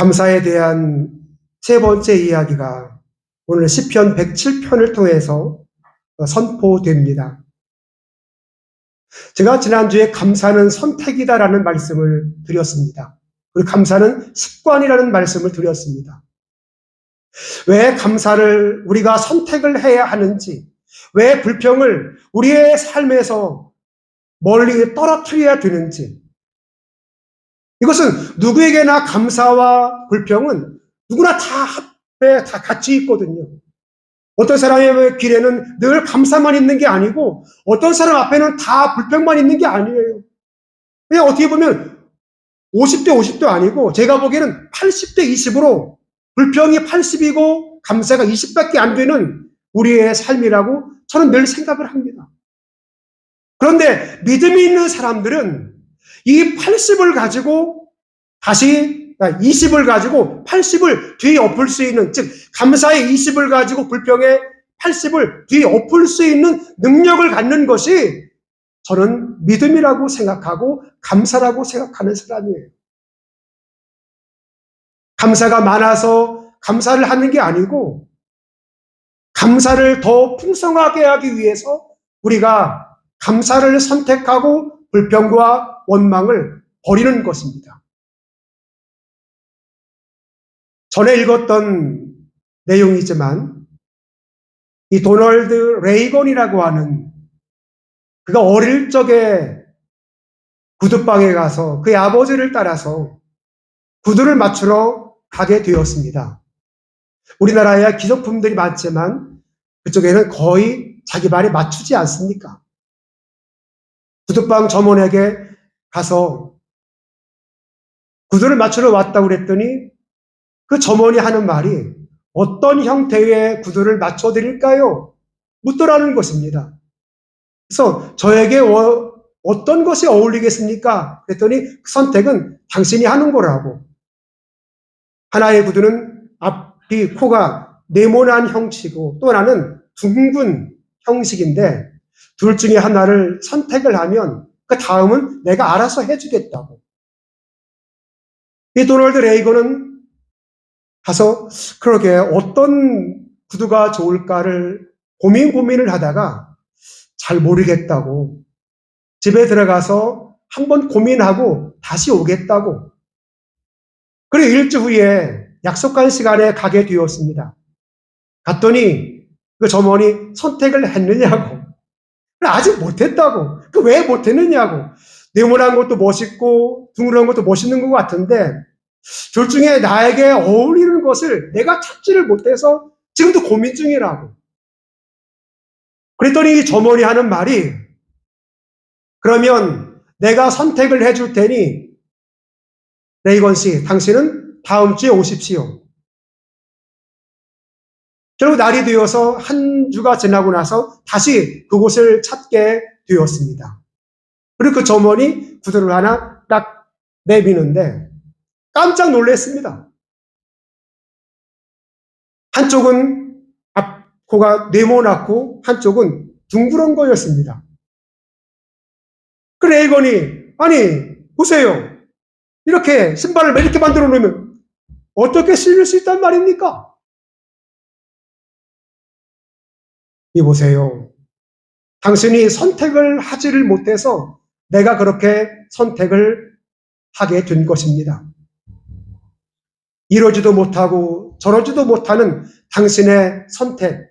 감사에 대한 세 번째 이야기가 오늘 시편 107편을 통해서 선포됩니다. 제가 지난주에 감사는 선택이다라는 말씀을 드렸습니다. 그리고 감사는 습관이라는 말씀을 드렸습니다. 왜 감사를 우리가 선택을 해야 하는지, 왜 불평을 우리의 삶에서 멀리 떨어뜨려야 되는지, 이것은 누구에게나 감사와 불평은 누구나 다 합해 다 같이 있거든요. 어떤 사람의 길에는 늘 감사만 있는 게 아니고 어떤 사람 앞에는 다 불평만 있는 게 아니에요. 그냥 어떻게 보면 50대 50도 아니고 제가 보기에는 80대 20으로 불평이 80이고 감사가 20밖에 안 되는 우리의 삶이라고 저는 늘 생각을 합니다. 그런데 믿음이 있는 사람들은 이 80을 가지고 다시 20을 가지고 80을 뒤엎을 수 있는, 즉 감사의 20을 가지고 불평의 80을 뒤엎을 수 있는 능력을 갖는 것이 저는 믿음이라고 생각하고 감사라고 생각하는 사람이에요. 감사가 많아서 감사를 하는 게 아니고 감사를 더 풍성하게 하기 위해서 우리가 감사를 선택하고 불평과 원망을 버리는 것입니다. 전에 읽었던 내용이지만 이 도널드 레이건이라고 하는, 그가 어릴 적에 구두방에 가서 그의 아버지를 따라서 구두를 맞추러 가게 되었습니다. 우리나라에 기성품들이 많지만 그쪽에는 거의 자기 발에 맞추지 않습니까? 구두방 점원에게 가서 구두를 맞추러 왔다고 그랬더니 그 점원이 하는 말이 어떤 형태의 구두를 맞춰드릴까요? 묻더라는 것입니다. 그래서 저에게 어떤 것이 어울리겠습니까? 그랬더니 그 선택은 당신이 하는 거라고. 하나의 구두는 앞이 코가 네모난 형식이고 또 하나는 둥근 형식인데 둘 중에 하나를 선택을 하면 그 다음은 내가 알아서 해주겠다고. 이 도널드 레이건은 가서 그러게 어떤 구두가 좋을까를 고민을 하다가 잘 모르겠다고 집에 들어가서 한번 고민하고 다시 오겠다고. 그리고 일주 후에 약속한 시간에 가게 되었습니다. 갔더니 그 점원이 선택을 했느냐고. 아직 못했다고. 왜 못했느냐고. 네모난 것도 멋있고 둥그런 것도 멋있는 것 같은데 둘 중에 나에게 어울리는 것을 내가 찾지를 못해서 지금도 고민 중이라고. 그랬더니 이 점원이 하는 말이, 그러면 내가 선택을 해줄 테니 레이건 씨, 당신은 다음 주에 오십시오. 결국 날이 되어서 한 주가 지나고 나서 다시 그곳을 찾게 되었습니다. 그리고 그 점원이 구두를 하나 딱 내미는데 깜짝 놀랐습니다. 한쪽은 앞코가 네모났고 한쪽은 둥그런 거였습니다. 그 레이건이, 아니 보세요, 이렇게 신발을 이렇게 만들어 놓으면 어떻게 신을 수 있단 말입니까? 이 보세요, 당신이 선택을 하지를 못해서 내가 그렇게 선택을 하게 된 것입니다. 이러지도 못하고 저러지도 못하는 당신의 선택,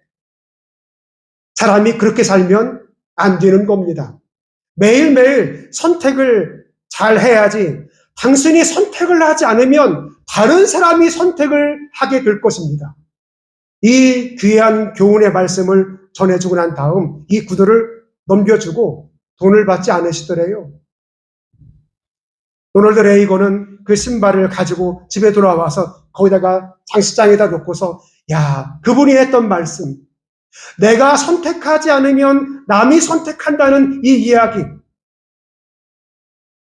사람이 그렇게 살면 안 되는 겁니다. 매일매일 선택을 잘 해야지, 당신이 선택을 하지 않으면 다른 사람이 선택을 하게 될 것입니다. 이 귀한 교훈의 말씀을 전해주고 난 다음 이 구두를 넘겨주고 돈을 받지 않으시더래요. 도널드 레이건은 그 신발을 가지고 집에 돌아와서 거기다가 장식장에다 놓고서, 야, 그분이 했던 말씀, 내가 선택하지 않으면 남이 선택한다는 이 이야기,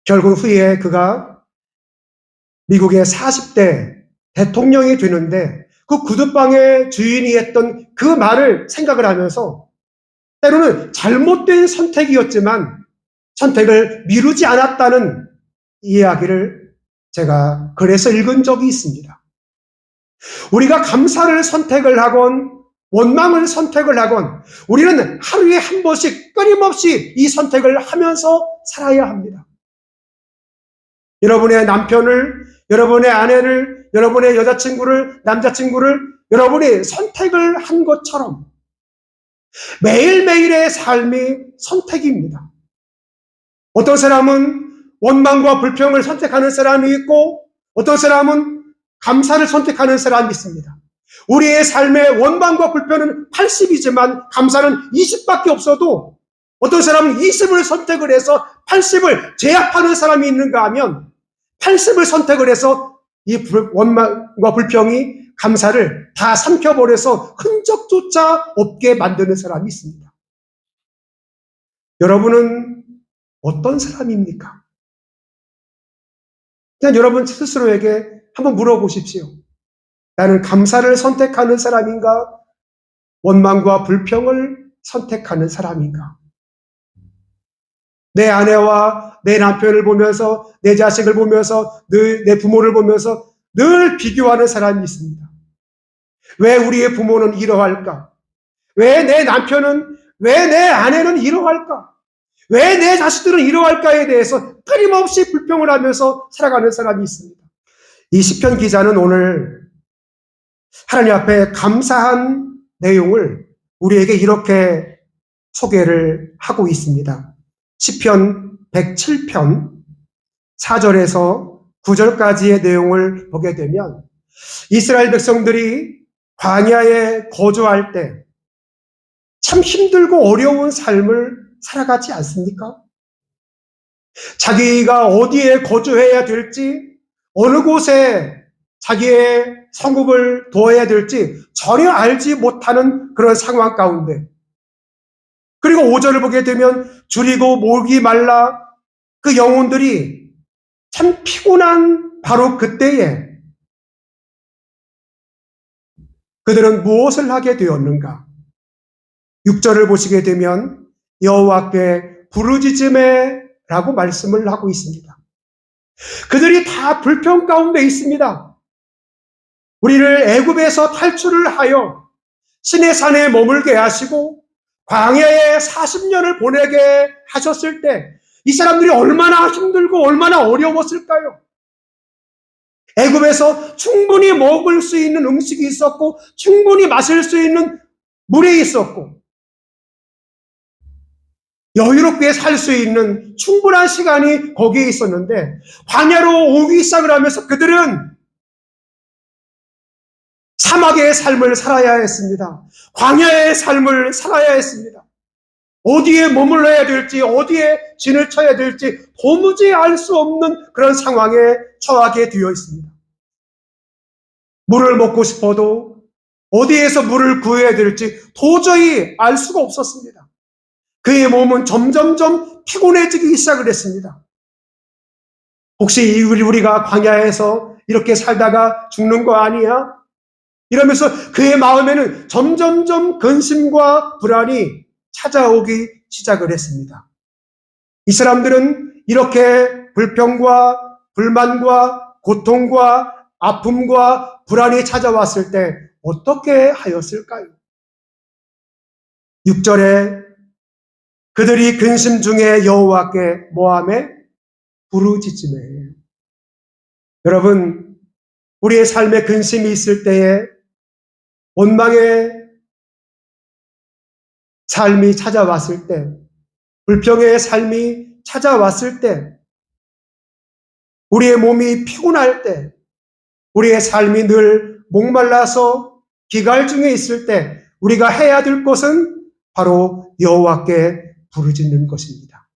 결국 후에 그가 미국의 40대 대통령이 되는데 그 구두방의 주인이 했던 그 말을 생각을 하면서 때로는 잘못된 선택이었지만 선택을 미루지 않았다는 이야기를 제가 그래서 읽은 적이 있습니다. 우리가 감사를 선택을 하건 원망을 선택을 하건 우리는 하루에 한 번씩 끊임없이 이 선택을 하면서 살아야 합니다. 여러분의 남편을, 여러분의 아내를, 여러분의 여자친구를, 남자친구를 여러분이 선택을 한 것처럼 매일매일의 삶이 선택입니다. 어떤 사람은 원망과 불평을 선택하는 사람이 있고 어떤 사람은 감사를 선택하는 사람이 있습니다. 우리의 삶의 원망과 불평은 80이지만 감사는 20밖에 없어도 어떤 사람은 20을 선택을 해서 80을 제압하는 사람이 있는가 하면 80을 선택을 해서 이 원망과 불평이 감사를 다 삼켜버려서 흔적조차 없게 만드는 사람이 있습니다. 여러분은 어떤 사람입니까? 그냥 여러분 스스로에게 한번 물어보십시오. 나는 감사를 선택하는 사람인가? 원망과 불평을 선택하는 사람인가? 내 아내와 내 남편을 보면서 내 자식을 보면서 내 부모를 보면서 늘 비교하는 사람이 있습니다. 왜 우리의 부모는 이러할까? 왜 내 남편은, 왜 내 아내는 이러할까? 왜 내 자식들은 이러할까에 대해서 끊임없이 불평을 하면서 살아가는 사람이 있습니다. 이 시편 기자는 오늘 하나님 앞에 감사한 내용을 우리에게 이렇게 소개를 하고 있습니다. 시편 107편 4절에서 9절까지의 내용을 보게 되면 이스라엘 백성들이 광야에 거주할 때 참 힘들고 어려운 삶을 살아가지 않습니까? 자기가 어디에 거주해야 될지, 어느 곳에 자기의 성읍을 두어야 될지 전혀 알지 못하는 그런 상황 가운데, 그리고 5절을 보게 되면 줄이고 목이 말라 그 영혼들이 참 피곤한 바로 그때에 그들은 무엇을 하게 되었는가? 6절을 보시게 되면 여호와께 부르짖음에라고 말씀을 하고 있습니다. 그들이 다 불평 가운데 있습니다. 우리를 애굽에서 탈출을 하여 시내산에 머물게 하시고 광야에 40년을 보내게 하셨을 때 이 사람들이 얼마나 힘들고 얼마나 어려웠을까요? 애굽에서 충분히 먹을 수 있는 음식이 있었고 충분히 마실 수 있는 물이 있었고 여유롭게 살 수 있는 충분한 시간이 거기에 있었는데 광야로 오기 시작을 하면서 그들은 사막의 삶을 살아야 했습니다. 광야의 삶을 살아야 했습니다. 어디에 머물러야 될지, 어디에 진을 쳐야 될지 도무지 알 수 없는 그런 상황에 처하게 되어 있습니다. 물을 먹고 싶어도 어디에서 물을 구해야 될지 도저히 알 수가 없었습니다. 그의 몸은 점점점 피곤해지기 시작을 했습니다. 혹시 우리가 광야에서 이렇게 살다가 죽는 거 아니야? 이러면서 그의 마음에는 점점점 근심과 불안이 찾아오기 시작을 했습니다. 이 사람들은 이렇게 불평과 불만과 고통과 아픔과 불안이 찾아왔을 때 어떻게 하였을까요? 6절에 그들이 근심 중에 여호와께 뭐하매? 부르짖음에. 여러분, 우리의 삶에 근심이 있을 때에 원망의 삶이 찾아왔을 때, 불평의 삶이 찾아왔을 때, 우리의 몸이 피곤할 때, 우리의 삶이 늘 목말라서 기갈 중에 있을 때 우리가 해야 될 것은 바로 여호와께 부르짖는 것입니다.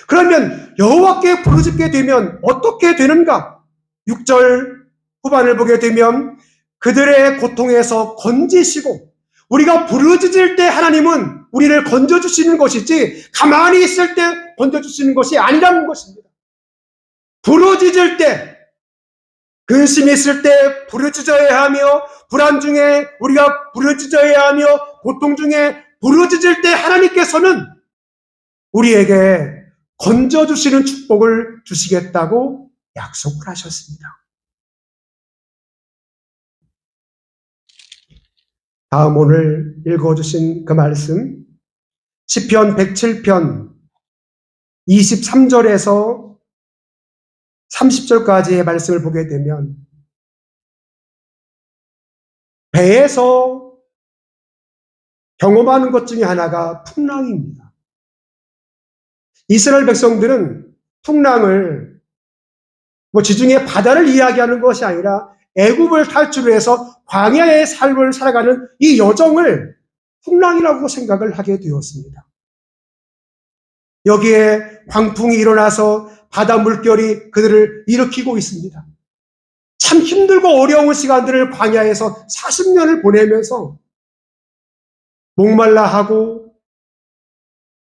그러면 여호와께 부르짖게 되면 어떻게 되는가? 6절 후반을 보게 되면 그들의 고통에서 건지시고, 우리가 부르짖을 때 하나님은 우리를 건져주시는 것이지 가만히 있을 때 건져주시는 것이 아니라는 것입니다. 부르짖을 때, 근심이 있을 때 부르짖어야 하며, 불안 중에 우리가 부르짖어야 하며, 고통 중에 부르짖을 때 하나님께서는 우리에게 건져주시는 축복을 주시겠다고 약속을 하셨습니다. 다음 오늘 읽어주신 그 말씀, 시편 107편 23절에서 30절까지의 말씀을 보게 되면 배에서 경험하는 것 중에 하나가 풍랑입니다. 이스라엘 백성들은 풍랑을 지중해 바다를 이야기하는 것이 아니라 애굽을 탈출해서 광야의 삶을 살아가는 이 여정을 풍랑이라고 생각을 하게 되었습니다. 여기에 광풍이 일어나서 바다 물결이 그들을 일으키고 있습니다. 참 힘들고 어려운 시간들을 광야에서 40년을 보내면서 목말라 하고,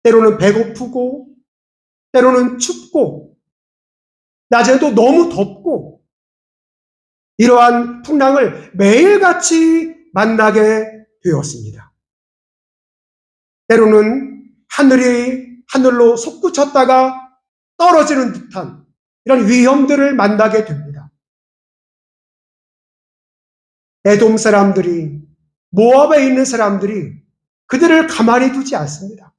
때로는 배고프고, 때로는 춥고, 낮에도 너무 덥고, 이러한 풍랑을 매일같이 만나게 되었습니다. 때로는 하늘로 솟구쳤다가 떨어지는 듯한 이런 위험들을 만나게 됩니다. 에돔 사람들이, 모압에 있는 사람들이 그들을 가만히 두지 않습니다.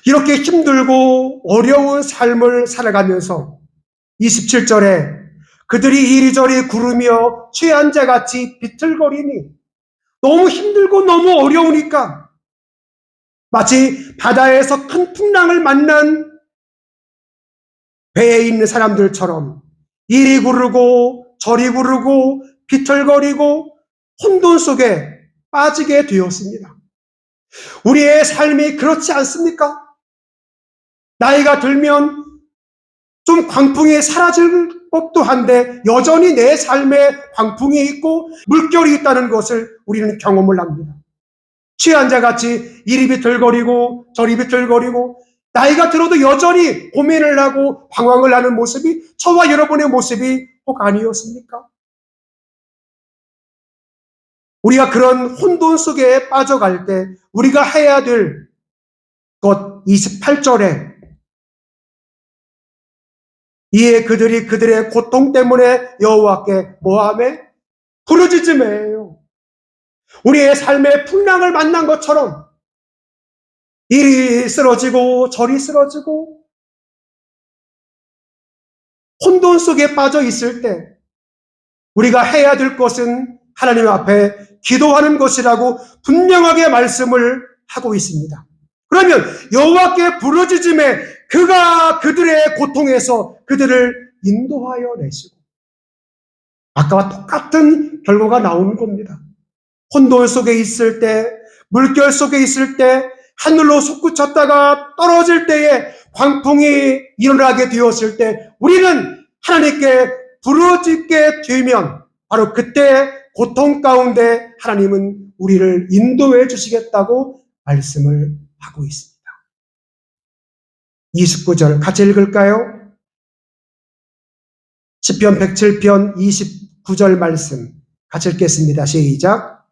이렇게 힘들고 어려운 삶을 살아가면서 27절에 그들이 이리저리 구르며 취한 자같이 비틀거리니, 너무 힘들고 너무 어려우니까 마치 바다에서 큰 풍랑을 만난 배에 있는 사람들처럼 이리 구르고 저리 구르고 비틀거리고 혼돈 속에 빠지게 되었습니다. 우리의 삶이 그렇지 않습니까? 나이가 들면 좀 광풍이 사라질 법도 한데 여전히 내 삶에 광풍이 있고 물결이 있다는 것을 우리는 경험을 합니다. 취한 자같이 이리 비틀거리고 저리 비틀거리고, 나이가 들어도 여전히 고민을 하고 방황을 하는 모습이 저와 여러분의 모습이 혹 아니었습니까? 우리가 그런 혼돈 속에 빠져갈 때 우리가 해야 될 것, 28절에 이에 그들이 그들의 고통 때문에 여호와께 뭐하매? 부르짖으매요. 우리의 삶의 풍랑을 만난 것처럼 이리 쓰러지고 저리 쓰러지고 혼돈 속에 빠져 있을 때 우리가 해야 될 것은 하나님 앞에 기도하는 것이라고 분명하게 말씀을 하고 있습니다. 그러면 여호와께 부르짖음에 그가 그들의 고통에서 그들을 인도하여 내시고, 아까와 똑같은 결과가 나오는 겁니다. 혼돈 속에 있을 때, 물결 속에 있을 때, 하늘로 솟구쳤다가 떨어질 때에 광풍이 일어나게 되었을 때 우리는 하나님께 부르짖게 되면 바로 그때 고통 가운데 하나님은 우리를 인도해 주시겠다고 말씀을 하고 있습니다. 29절 같이 읽을까요? 시편 107편 29절 말씀 같이 읽겠습니다. 시작.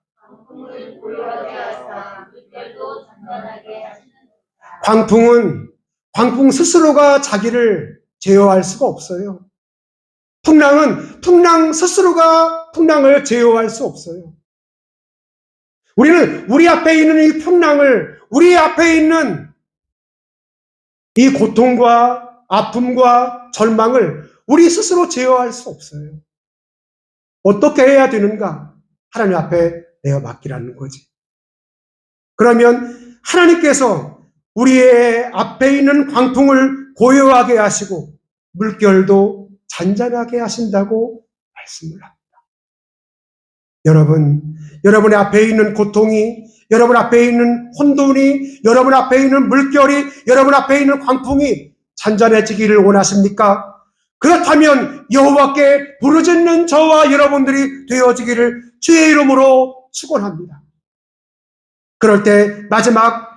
광풍 스스로가 자기를 제어할 수가 없어요. 풍랑은 풍랑 스스로가 풍랑을 제어할 수 없어요. 우리는 우리 앞에 있는 이 풍랑을, 우리 앞에 있는 이 고통과 아픔과 절망을 우리 스스로 제어할 수 없어요. 어떻게 해야 되는가? 하나님 앞에 내어 맡기라는 거지. 그러면 하나님께서 우리의 앞에 있는 광풍을 고요하게 하시고 물결도 잔잔하게 하신다고 말씀을 합니다. 여러분의 앞에 있는 고통이, 여러분 앞에 있는 혼돈이, 여러분 앞에 있는 물결이, 여러분 앞에 있는 광풍이 잔잔해지기를 원하십니까? 그렇다면 여호와께 부르짖는 저와 여러분들이 되어지기를 주의 이름으로 축원합니다. 그럴 때 마지막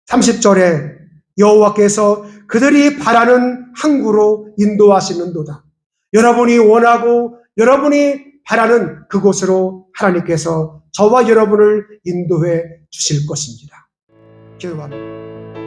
30절에 여호와께서 그들이 바라는 항구로 인도하시는도다. 여러분이 원하고 여러분이 바라는 그곳으로 하나님께서 저와 여러분을 인도해 주실 것입니다. 기도합니다.